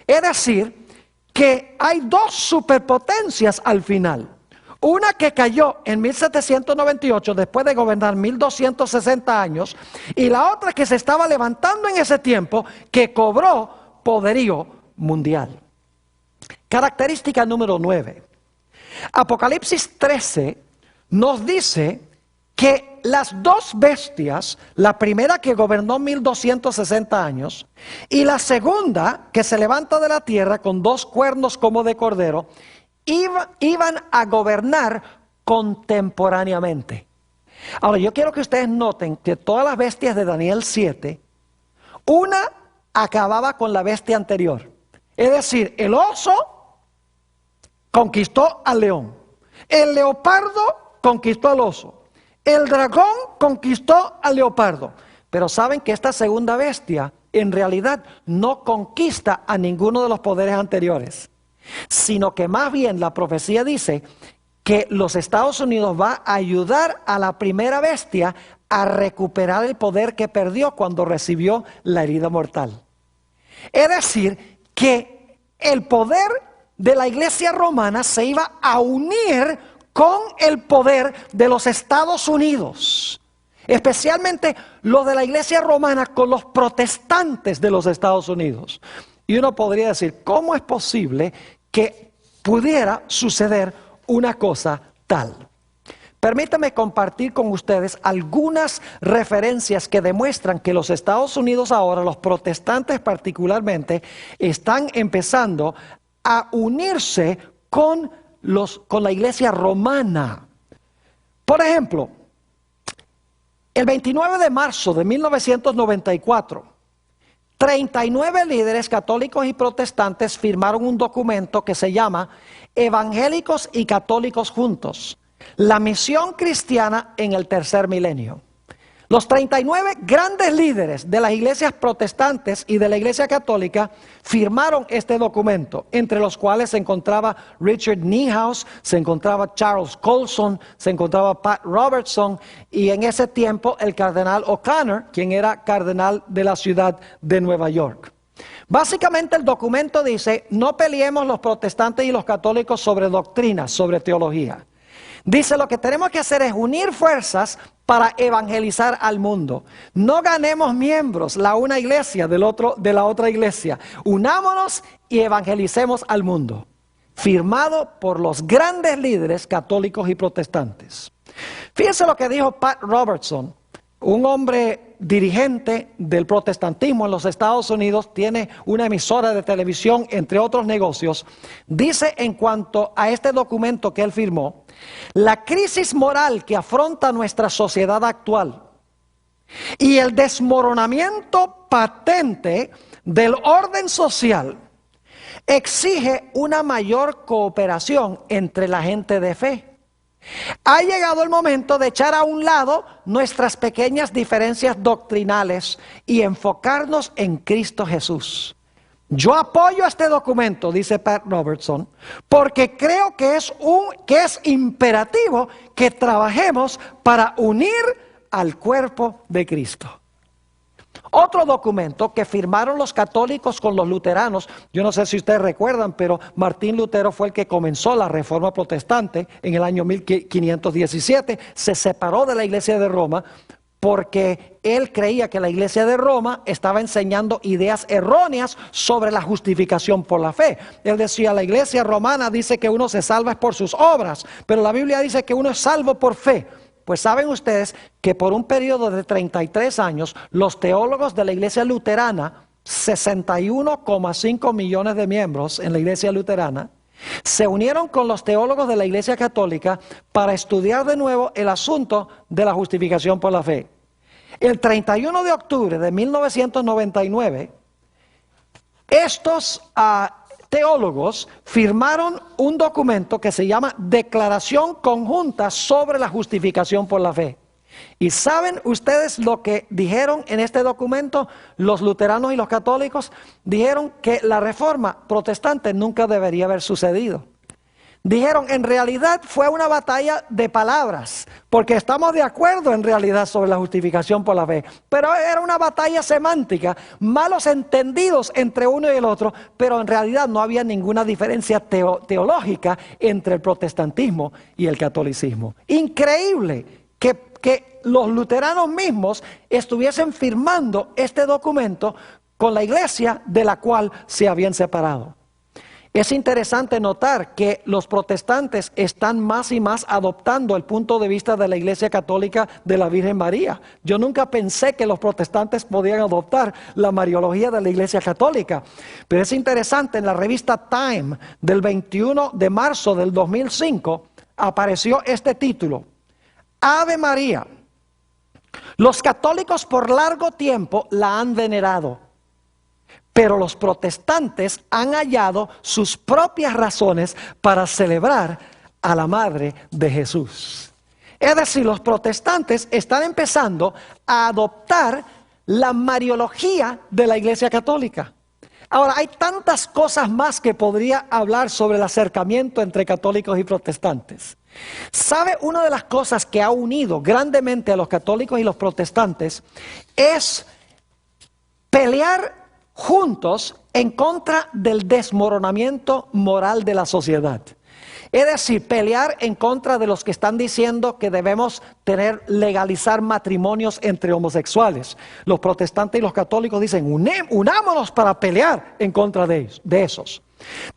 Es decir, que hay dos superpotencias al final. Una que cayó en 1798 después de gobernar 1260 años y la otra que se estaba levantando en ese tiempo que cobró poderío mundial. Característica número 9. Apocalipsis 13 nos dice que las dos bestias, la primera que gobernó 1260 años y la segunda que se levanta de la tierra con dos cuernos como de cordero, iban a gobernar contemporáneamente. Ahora, yo quiero que ustedes noten que todas las bestias de Daniel 7, una acababa con la bestia anterior. Es decir, el oso conquistó al león, el leopardo conquistó al oso, el dragón conquistó al leopardo. Pero saben que esta segunda bestia en realidad no conquista a ninguno de los poderes anteriores, sino que más bien la profecía dice que los Estados Unidos va a ayudar a la primera bestia a recuperar el poder que perdió cuando recibió la herida mortal. Es decir, que el poder de la iglesia romana se iba a unir con el poder de los Estados Unidos, especialmente los de la iglesia romana con los protestantes de los Estados Unidos. Y uno podría decir, ¿cómo es posible que pudiera suceder una cosa tal? Permítame compartir con ustedes algunas referencias que demuestran que los Estados Unidos ahora, los protestantes particularmente, están empezando a unirse con la iglesia romana. Por ejemplo, el 29 de marzo de 1994, 39 líderes católicos y protestantes firmaron un documento que se llama Evangélicos y Católicos Juntos, la misión cristiana en el tercer milenio. Los 39 grandes líderes de las iglesias protestantes y de la iglesia católica firmaron este documento, entre los cuales se encontraba Richard Niehaus, se encontraba Charles Colson, se encontraba Pat Robertson y en ese tiempo el cardenal O'Connor, quien era cardenal de la ciudad de Nueva York. Básicamente el documento dice, no peleemos los protestantes y los católicos sobre doctrinas, sobre teología. Dice, lo que tenemos que hacer es unir fuerzas para evangelizar al mundo. No ganemos miembros, la una iglesia de la otra iglesia. Unámonos y evangelicemos al mundo. Firmado por los grandes líderes católicos y protestantes. Fíjense lo que dijo Pat Robertson, un hombre dirigente del protestantismo en los Estados Unidos, tiene una emisora de televisión, entre otros negocios. Dice en cuanto a este documento que él firmó: la crisis moral que afronta nuestra sociedad actual y el desmoronamiento patente del orden social exige una mayor cooperación entre la gente de fe. Ha llegado el momento de echar a un lado nuestras pequeñas diferencias doctrinales y enfocarnos en Cristo Jesús. Yo apoyo este documento, dice Pat Robertson, porque creo que es imperativo que trabajemos para unir al cuerpo de Cristo. Otro documento que firmaron los católicos con los luteranos, yo no sé si ustedes recuerdan, pero Martín Lutero fue el que comenzó la Reforma Protestante en el año 1517, se separó de la Iglesia de Roma porque él creía que la Iglesia de Roma estaba enseñando ideas erróneas sobre la justificación por la fe. Él decía, la Iglesia romana dice que uno se salva por sus obras, pero la Biblia dice que uno es salvo por fe. Pues saben ustedes que por un periodo de 33 años, los teólogos de la Iglesia Luterana, 61,5 millones de miembros en la Iglesia Luterana, se unieron con los teólogos de la Iglesia Católica para estudiar de nuevo el asunto de la justificación por la fe. El 31 de octubre de 1999, estos teólogos firmaron un documento que se llama Declaración Conjunta sobre la Justificación por la Fe. ¿Y saben ustedes lo que dijeron en este documento? Los luteranos y los católicos dijeron que la reforma protestante nunca debería haber sucedido. Dijeron, en realidad fue una batalla de palabras, porque estamos de acuerdo en realidad sobre la justificación por la fe, pero era una batalla semántica, malos entendidos entre uno y el otro, pero en realidad no había ninguna diferencia teológica entre el protestantismo y el catolicismo. Increíble que los luteranos mismos estuviesen firmando este documento con la iglesia de la cual se habían separado. Es interesante notar que los protestantes están más y más adoptando el punto de vista de la Iglesia Católica de la Virgen María. Yo nunca pensé que los protestantes podían adoptar la mariología de la Iglesia Católica. Pero es interesante, en la revista Time del 21 de marzo del 2005 apareció este título: Ave María. Los católicos por largo tiempo la han venerado, pero los protestantes han hallado sus propias razones para celebrar a la Madre de Jesús. Es decir, los protestantes están empezando a adoptar la mariología de la Iglesia Católica. Ahora, hay tantas cosas más que podría hablar sobre el acercamiento entre católicos y protestantes. ¿Sabe? Una de las cosas que ha unido grandemente a los católicos y los protestantes es pelear juntos en contra del desmoronamiento moral de la sociedad. Es decir, pelear en contra de los que están diciendo que debemos legalizar matrimonios entre homosexuales. Los protestantes y los católicos dicen, unámonos para pelear en contra de esos.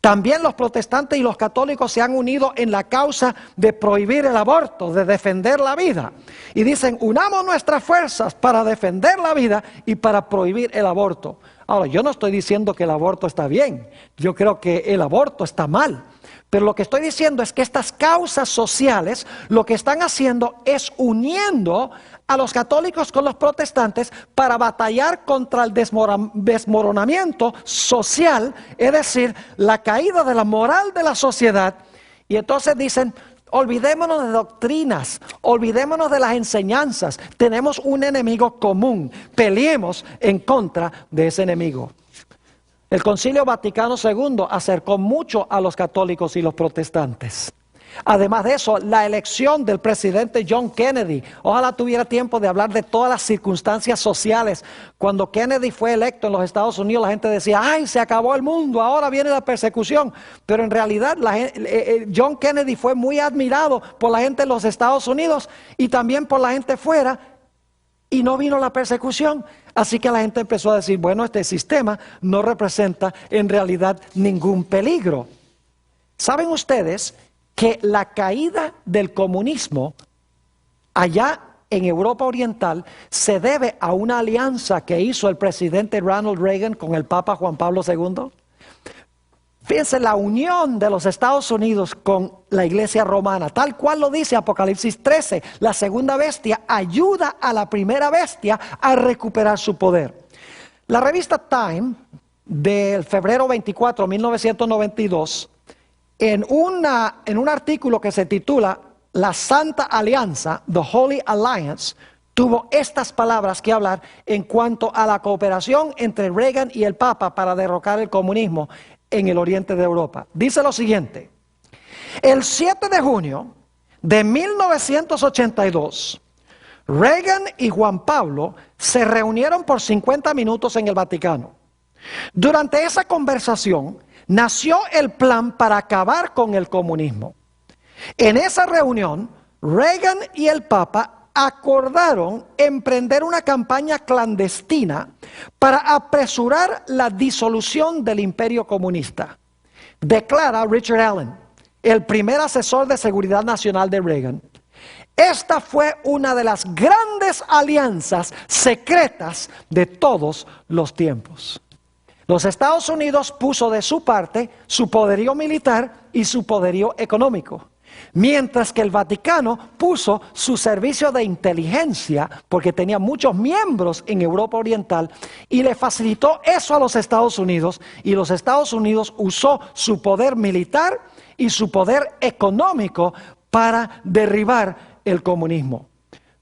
También los protestantes y los católicos se han unido en la causa de prohibir el aborto, de defender la vida. Y dicen, unamos nuestras fuerzas para defender la vida y para prohibir el aborto. Ahora, yo no estoy diciendo que el aborto está bien, yo creo que el aborto está mal. Pero lo que estoy diciendo es que estas causas sociales lo que están haciendo es uniendo a los católicos con los protestantes para batallar contra el desmoronamiento social, es decir, la caída de la moral de la sociedad. Y entonces dicen, olvidémonos de doctrinas, olvidémonos de las enseñanzas, tenemos un enemigo común, peleemos en contra de ese enemigo. El Concilio Vaticano II acercó mucho a los católicos y los protestantes. Además de eso, la elección del presidente John Kennedy, ojalá tuviera tiempo de hablar de todas las circunstancias sociales. Cuando Kennedy fue electo en los Estados Unidos, la gente decía, ¡ay, se acabó el mundo, ahora viene la persecución! Pero en realidad John Kennedy fue muy admirado por la gente en los Estados Unidos y también por la gente fuera, y no vino la persecución. Así que la gente empezó a decir, bueno, este sistema no representa en realidad ningún peligro. ¿Saben ustedes que la caída del comunismo allá en Europa Oriental se debe a una alianza que hizo el presidente Ronald Reagan con el Papa Juan Pablo II. Fíjense la unión de los Estados Unidos con la iglesia romana, tal cual lo dice Apocalipsis 13. La segunda bestia ayuda a la primera bestia a recuperar su poder. La revista Time, del febrero 24, 1992, en un artículo que se titula La Santa Alianza, The Holy Alliance, tuvo estas palabras que hablar en cuanto a la cooperación entre Reagan y el Papa para derrocar el comunismo en el oriente de Europa. Dice lo siguiente: el 7 de junio de 1982, Reagan y Juan Pablo se reunieron por 50 minutos en el Vaticano. Durante esa conversación nació el plan para acabar con el comunismo. En esa reunión, Reagan y el Papa acordaron emprender una campaña clandestina para apresurar la disolución del imperio comunista. Declara Richard Allen, el primer asesor de seguridad nacional de Reagan. Esta fue una de las grandes alianzas secretas de todos los tiempos. Los Estados Unidos puso de su parte su poderío militar y su poderío económico, mientras que el Vaticano puso su servicio de inteligencia, porque tenía muchos miembros en Europa Oriental, y le facilitó eso a los Estados Unidos, y los Estados Unidos usó su poder militar y su poder económico para derribar el comunismo.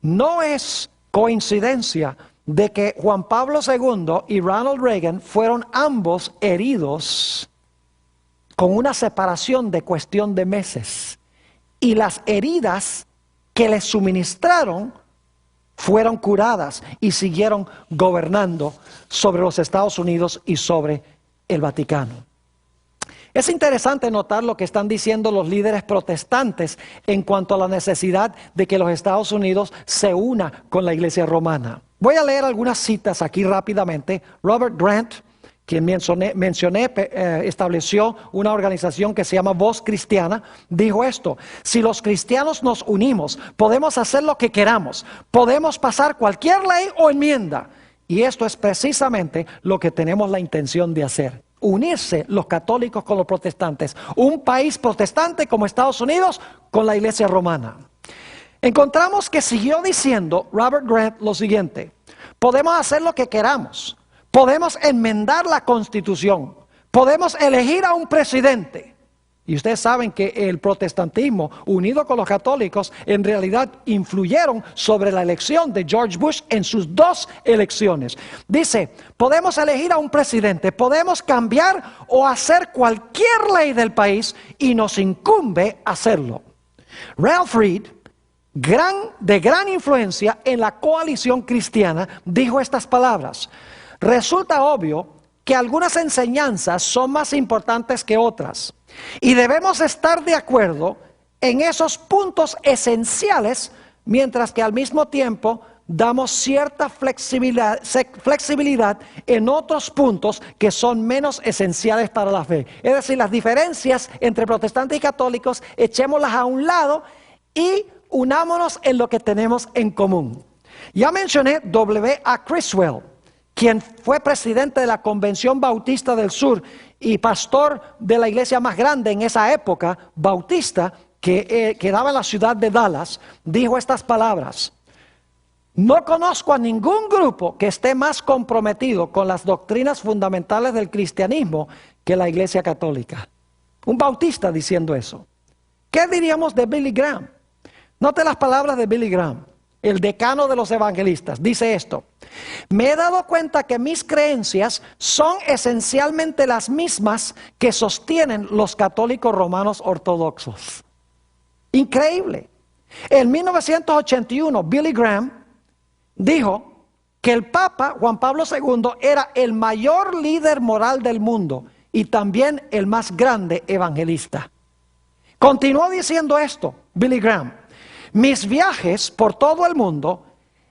No es coincidencia de que Juan Pablo II y Ronald Reagan fueron ambos heridos con una separación de cuestión de meses. Y las heridas que les suministraron fueron curadas y siguieron gobernando sobre los Estados Unidos y sobre el Vaticano. Es interesante notar lo que están diciendo los líderes protestantes en cuanto a la necesidad de que los Estados Unidos se una con la iglesia romana. Voy a leer algunas citas aquí rápidamente. Robert Grant, quien mencioné, estableció una organización que se llama Voz Cristiana, dijo esto: si los cristianos nos unimos, podemos hacer lo que queramos, podemos pasar cualquier ley o enmienda. Y esto es precisamente lo que tenemos la intención de hacer. Unirse los católicos con los protestantes. Un país protestante como Estados Unidos con la iglesia romana. Encontramos que siguió diciendo Robert Grant lo siguiente: podemos hacer lo que queramos. Podemos enmendar la Constitución, podemos elegir a un presidente. Y ustedes saben que el protestantismo, unido con los católicos, en realidad influyeron sobre la elección de George Bush en sus dos elecciones. Dice, podemos elegir a un presidente, podemos cambiar o hacer cualquier ley del país y nos incumbe hacerlo. Ralph Reed, de gran influencia en la coalición cristiana, dijo estas palabras: resulta obvio que algunas enseñanzas son más importantes que otras y debemos estar de acuerdo en esos puntos esenciales, mientras que al mismo tiempo damos cierta flexibilidad en otros puntos que son menos esenciales para la fe. Es decir, las diferencias entre protestantes y católicos, echémoslas a un lado y unámonos en lo que tenemos en común. Ya mencioné W.A. Criswell, quien fue presidente de la Convención Bautista del Sur y pastor de la iglesia más grande en esa época, bautista, que quedaba en la ciudad de Dallas, dijo estas palabras: no conozco a ningún grupo que esté más comprometido con las doctrinas fundamentales del cristianismo que la iglesia católica. Un bautista diciendo eso. ¿Qué diríamos de Billy Graham? Note las palabras de Billy Graham, el decano de los evangelistas. Dice esto: me he dado cuenta que mis creencias son esencialmente las mismas que sostienen los católicos romanos ortodoxos. Increíble. En 1981, Billy Graham dijo que el Papa Juan Pablo II era el mayor líder moral del mundo y también el más grande evangelista. Continuó diciendo esto, Billy Graham: mis viajes por todo el mundo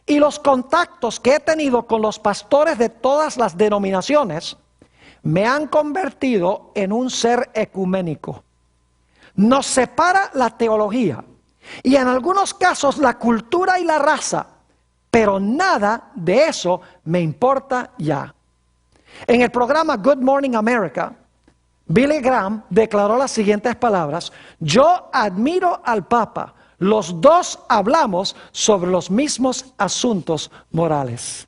y los contactos que he tenido con los pastores de todas las denominaciones me han convertido en un ser ecuménico. Nos separa la teología y en algunos casos la cultura y la raza, pero nada de eso me importa ya. En el programa Good Morning America, Billy Graham declaró las siguientes palabras: yo admiro al Papa, los dos hablamos sobre los mismos asuntos morales.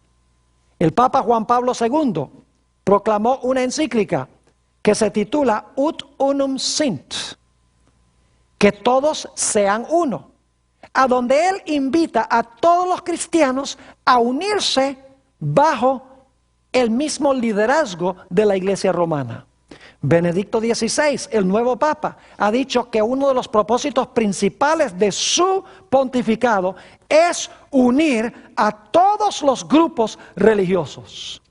El Papa Juan Pablo II proclamó una encíclica que se titula Ut Unum Sint, que todos sean uno, a donde él invita a todos los cristianos a unirse bajo el mismo liderazgo de la Iglesia romana. Benedicto XVI, el nuevo Papa, ha dicho que uno de los propósitos principales de su pontificado es unir a todos los grupos religiosos.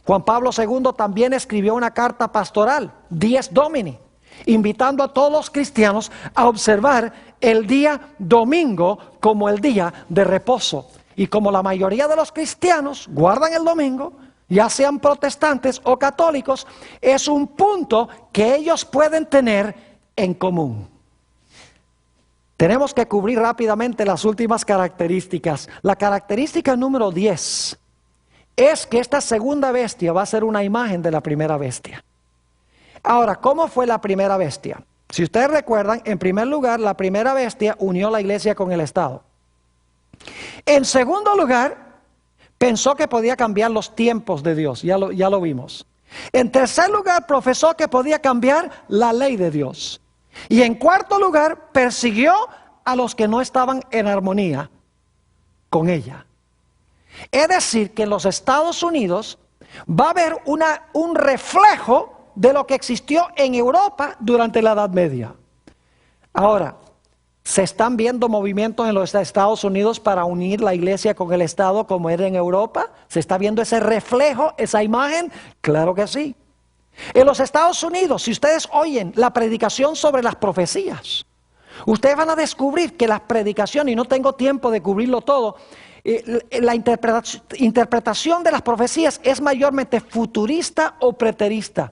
Juan Pablo II también escribió una carta pastoral, Dies Domini, invitando a todos los cristianos a observar el día domingo como el día de reposo. Y como la mayoría de los cristianos guardan el domingo, ya sean protestantes o católicos, es un punto que ellos pueden tener en común. Tenemos que cubrir rápidamente las últimas características. La característica número 10 es que esta segunda bestia va a ser una imagen de la primera bestia. Ahora, ¿cómo fue la primera bestia? Si ustedes recuerdan, en primer lugar, la primera bestia unió la iglesia con el Estado. En segundo lugar, pensó que podía cambiar los tiempos de Dios, ya lo vimos. En tercer lugar, profesó que podía cambiar la ley de Dios. Y en cuarto lugar, persiguió a los que no estaban en armonía con ella. Es decir, que en los Estados Unidos va a haber un reflejo de lo que existió en Europa durante la Edad Media. Ahora, ¿se están viendo movimientos en los Estados Unidos para unir la iglesia con el Estado como era en Europa? ¿Se está viendo ese reflejo, esa imagen? Claro que sí. En los Estados Unidos, si ustedes oyen la predicación sobre las profecías, ustedes van a descubrir que las predicaciones, y no tengo tiempo de cubrirlo todo, la interpretación de las profecías es mayormente futurista o preterista.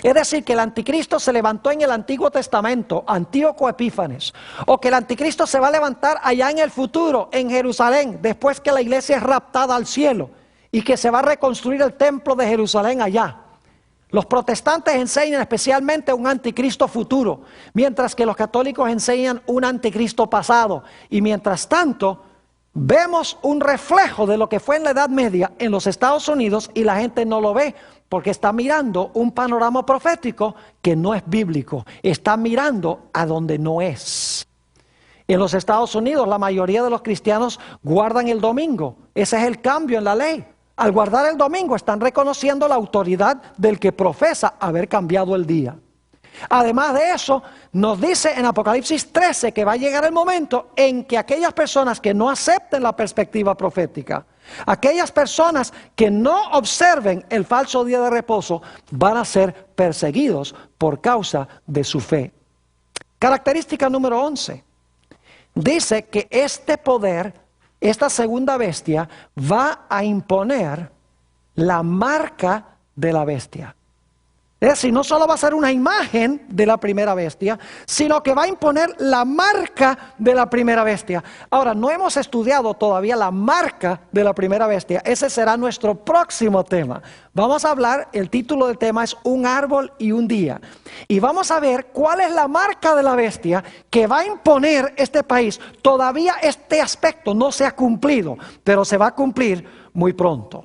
Es decir, que el anticristo se levantó en el Antiguo Testamento, Antíoco Epífanes, o que el anticristo se va a levantar allá en el futuro, en Jerusalén, después que la iglesia es raptada al cielo, y que se va a reconstruir el templo de Jerusalén allá. Los protestantes enseñan especialmente un anticristo futuro, mientras que los católicos enseñan un anticristo pasado. Y mientras tanto, vemos un reflejo de lo que fue en la Edad Media en los Estados Unidos y la gente no lo ve porque está mirando un panorama profético que no es bíblico. Está mirando a donde no es. En los Estados Unidos la mayoría de los cristianos guardan el domingo. Ese es el cambio en la ley. Al guardar el domingo están reconociendo la autoridad del que profesa haber cambiado el día. Además de eso, nos dice en Apocalipsis 13 que va a llegar el momento en que aquellas personas que no acepten la perspectiva profética, aquellas personas que no observen el falso día de reposo, van a ser perseguidos por causa de su fe. Característica número 11. Dice que este poder, esta segunda bestia, va a imponer la marca de la bestia. Es decir, no solo va a ser una imagen de la primera bestia, sino que va a imponer la marca de la primera bestia. Ahora, no hemos estudiado todavía la marca de la primera bestia. Ese será nuestro próximo tema. Vamos a hablar, el título del tema es Un árbol y un día. Y vamos a ver cuál es la marca de la bestia que va a imponer este país. Todavía este aspecto no se ha cumplido, pero se va a cumplir muy pronto.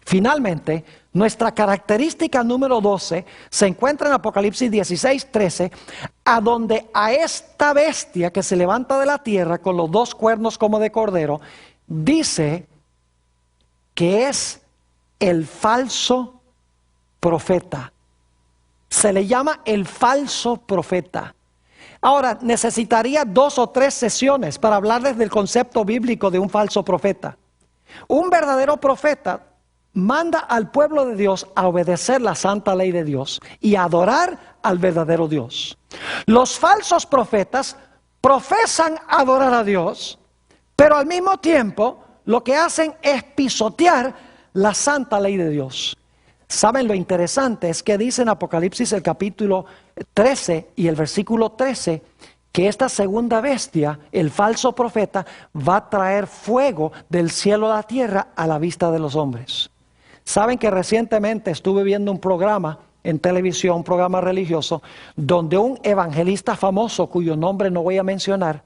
Finalmente, nuestra característica número 12 se encuentra en Apocalipsis 16:13, a donde a esta bestia que se levanta de la tierra con los dos cuernos como de cordero, dice que es el falso profeta. Se le llama el falso profeta. Ahora, necesitaría 2 o 3 sesiones para hablarles del concepto bíblico de un falso profeta. Un verdadero profeta manda al pueblo de Dios a obedecer la santa ley de Dios y a adorar al verdadero Dios. Los falsos profetas profesan adorar a Dios, pero al mismo tiempo lo que hacen es pisotear la santa ley de Dios. ¿Saben lo interesante? Es que dice en Apocalipsis el capítulo 13 y el versículo 13 que esta segunda bestia, el falso profeta, va a traer fuego del cielo a la tierra a la vista de los hombres. Saben que recientemente estuve viendo un programa en televisión, un programa religioso, donde un evangelista famoso, cuyo nombre no voy a mencionar,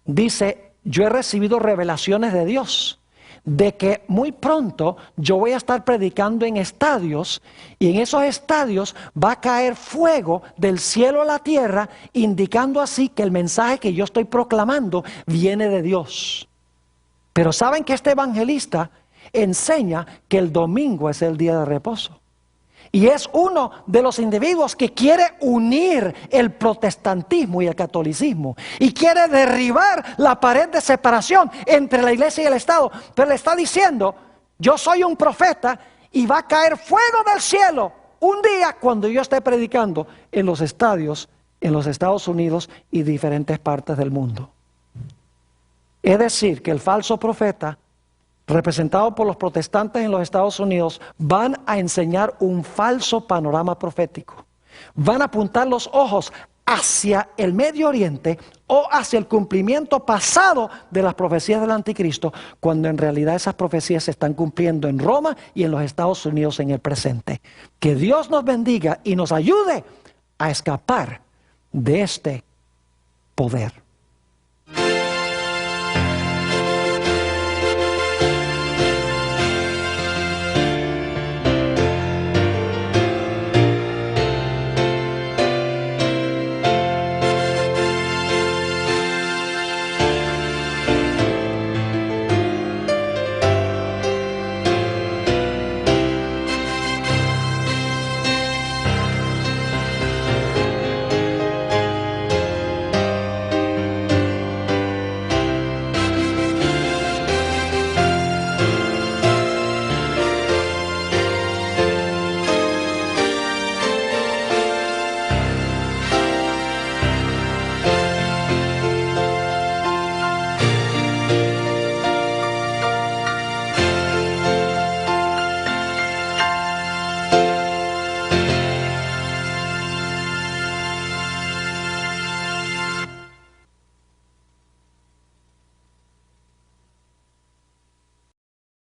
dice: yo he recibido revelaciones de Dios, de que muy pronto yo voy a estar predicando en estadios, y en esos estadios va a caer fuego del cielo a la tierra, indicando así que el mensaje que yo estoy proclamando viene de Dios. Pero saben que este evangelista enseña que el domingo es el día de reposo. Y es uno de los individuos que quiere unir el protestantismo y el catolicismo. Y quiere derribar la pared de separación entre la iglesia y el Estado. Pero le está diciendo: yo soy un profeta y va a caer fuego del cielo un día cuando yo esté predicando en los estadios, en los Estados Unidos y diferentes partes del mundo. Es decir, que el falso profeta, representado por los protestantes en los Estados Unidos, van a enseñar un falso panorama profético. Van a apuntar los ojos hacia el Medio Oriente o hacia el cumplimiento pasado de las profecías del anticristo, cuando en realidad esas profecías se están cumpliendo en Roma y en los Estados Unidos en el presente. Que Dios nos bendiga y nos ayude a escapar de este poder.